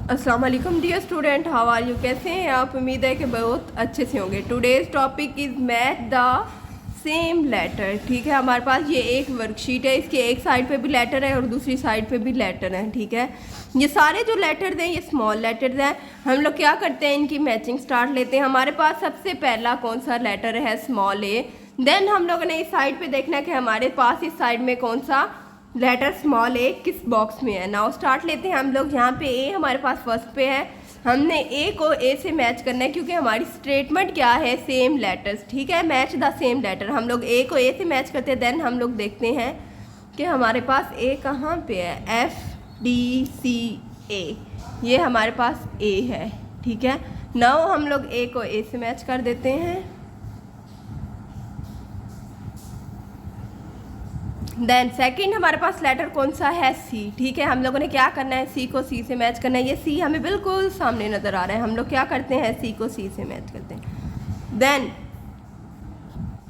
अस्सलाम वालेकुम dear student, how are you? कैसे हैं आप? उम्मीद है कि बहुत अच्छे से होंगे। Today's topic is math the same letter. ठीक है, हमारे पास ये एक वर्कशीट है, इसके एक साइड पे भी लेटर है और दूसरी साइड पे भी लेटर है। ठीक है, ये सारे जो लेटर्स हैं ये स्मॉल लेटर्स हैं। हम लोग क्या करते हैं, इनकी मैचिंग स्टार्ट लेते हैं। हमारे पास सबसे पहला कौन सा लेटर है? स्मॉल ए। देन हम लोगों ने इस साइड पे देखना है कि हमारे पास इस साइड में कौन सा लेटर स्मॉल ए किस बॉक्स में है। नाउ स्टार्ट लेते हैं हम लोग। यहाँ पे ए हमारे पास फर्स्ट पे है, हमने ए को ए से मैच करना है क्योंकि हमारी स्टेटमेंट क्या है? Same letters. ठीक है, मैच द सेम लेटर। हम लोग ए को ए से मैच करते हैं। देन हम लोग देखते हैं कि हमारे पास ए कहाँ पे है। FDCA, ये हमारे पास ए है। ठीक है, नाउ हम लोग ए को ए से मैच कर देते हैं। देन सेकंड हमारे पास लेटर कौन सा है? सी। ठीक है, हम लोगों ने क्या करना है? सी को सी से मैच करना है। ये सी हमें बिल्कुल सामने नज़र आ रहा है, हम लोग क्या करते हैं? सी को सी से मैच करते हैं। देन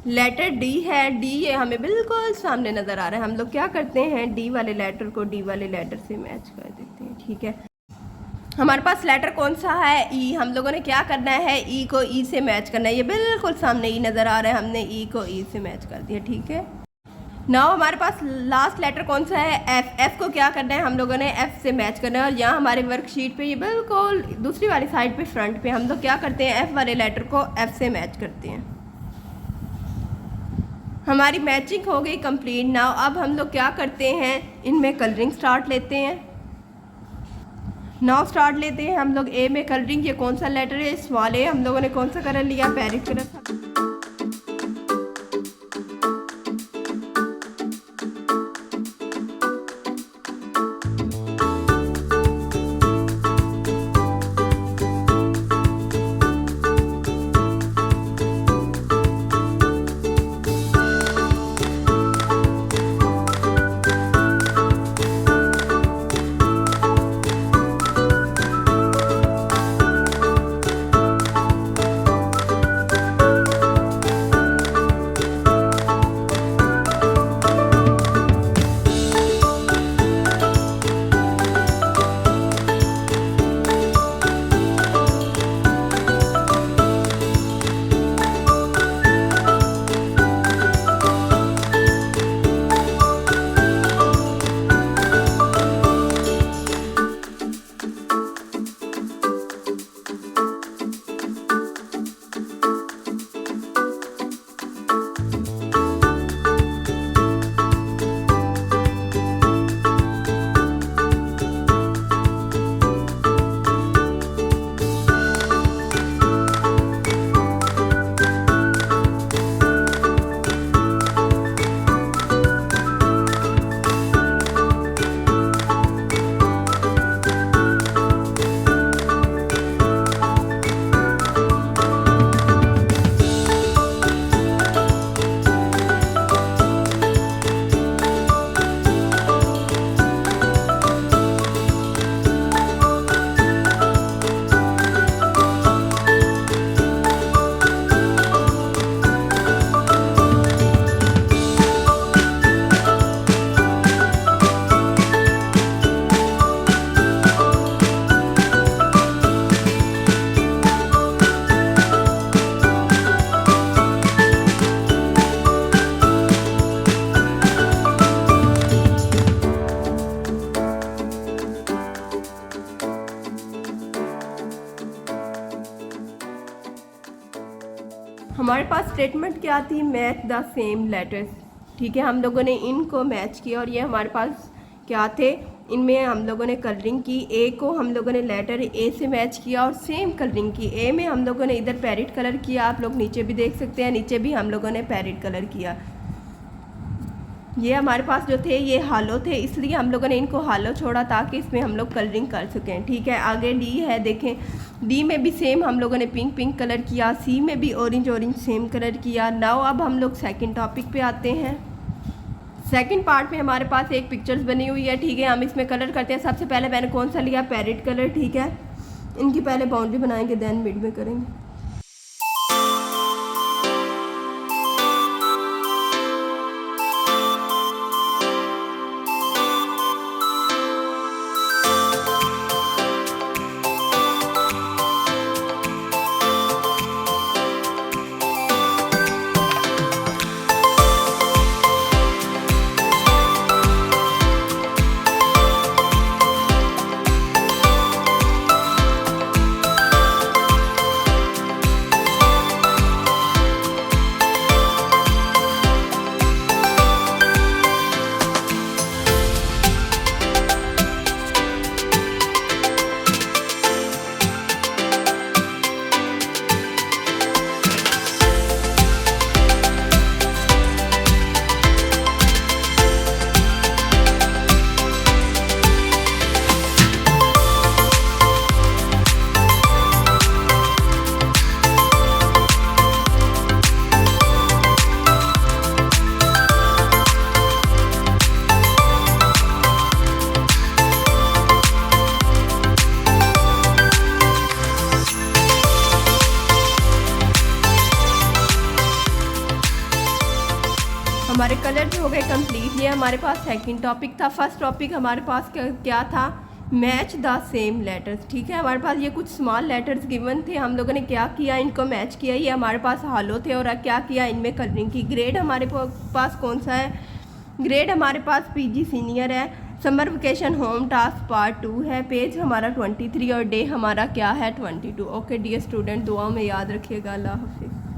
लेटर डी है, डी ये हमें बिल्कुल सामने नज़र आ रहा है, हम लोग क्या करते हैं? डी वाले लेटर को डी वाले लेटर से मैच कर देते हैं। ठीक है, हमारे पास लेटर कौन सा है? ई। हम लोगों ने क्या करना है? ई को ई से मैच करना है। ये बिल्कुल सामने ई नज़र आ रहा है, हमने ई को ई से मैच कर दिया। ठीक है, नाउ हमारे पास लास्ट लेटर कौन सा है? एफ। एफ को क्या करना है? हम लोगों ने एफ से मैच करना है। और यहाँ हमारे वर्कशीट पे ये बिल्कुल दूसरी वाली साइड पे फ्रंट पे हम लोग क्या करते हैं? एफ वाले लेटर को एफ से मैच करते हैं। हमारी मैचिंग हो गई कंप्लीट। नाउ अब हम लोग क्या करते हैं? इनमें कलरिंग स्टार्ट लेते हैं। नाउ स्टार्ट लेते हैं हम लोग ए में कलरिंग। ये कौन सा लेटर है? स्मॉल ए। हम लोगों ने कौन सा कलर लिया? Parrot colour. हमारे पास स्टेटमेंट क्या थी? Match the same letters. ठीक है, हम लोगों ने इनको मैच किया और ये हमारे पास क्या थे? इनमें हम लोगों ने कलरिंग की। ए को हम लोगों ने लेटर ए से मैच किया और सेम कलरिंग की। ए में हम लोगों ने इधर पैरेट कलर किया, आप लोग नीचे भी देख सकते हैं, नीचे भी हम लोगों ने पैरेट कलर किया। ये हमारे पास जो थे ये हालो थे, इसलिए हम लोगों ने इनको हालो छोड़ा ताकि इसमें हम लोग कलरिंग कर सकें। ठीक है, आगे डी है, देखें डी में भी सेम हम लोगों ने पिंक पिंक कलर किया, सी में भी ऑरेंज ऑरेंज सेम कलर किया। नाउ अब हम लोग सेकंड टॉपिक पे आते हैं। सेकंड पार्ट में हमारे पास एक पिक्चर्स बनी हुई है। ठीक है, हम इसमें कलर करते हैं। सबसे पहले मैंने कौन सा लिया? Parrot colour. ठीक है, इनकी पहले बाउंड्री बनाएंगे, देन मिड में करेंगे। हमारे कलर्स हो गए कंप्लीट। ये हमारे पास सेकंड टॉपिक था। फर्स्ट टॉपिक हमारे पास क्या था, मैच द सेम लेटर्स। ठीक है, हमारे पास ये कुछ स्मॉल लेटर्स गिवन थे, हम लोगों ने क्या किया, इनको मैच किया। ये हमारे पास हॉलो थे और क्या किया, इनमें कलरिंग की। ग्रेड हमारे पास कौन सा है, ग्रेड हमारे पास पीजी सीनियर है। Summer vacation home task part 2 है। पेज हमारा 23 और डे हमारा क्या है 22। ओके डियर स्टूडेंट, दुआ में याद रखिएगा। अल्लाह हाफिज़।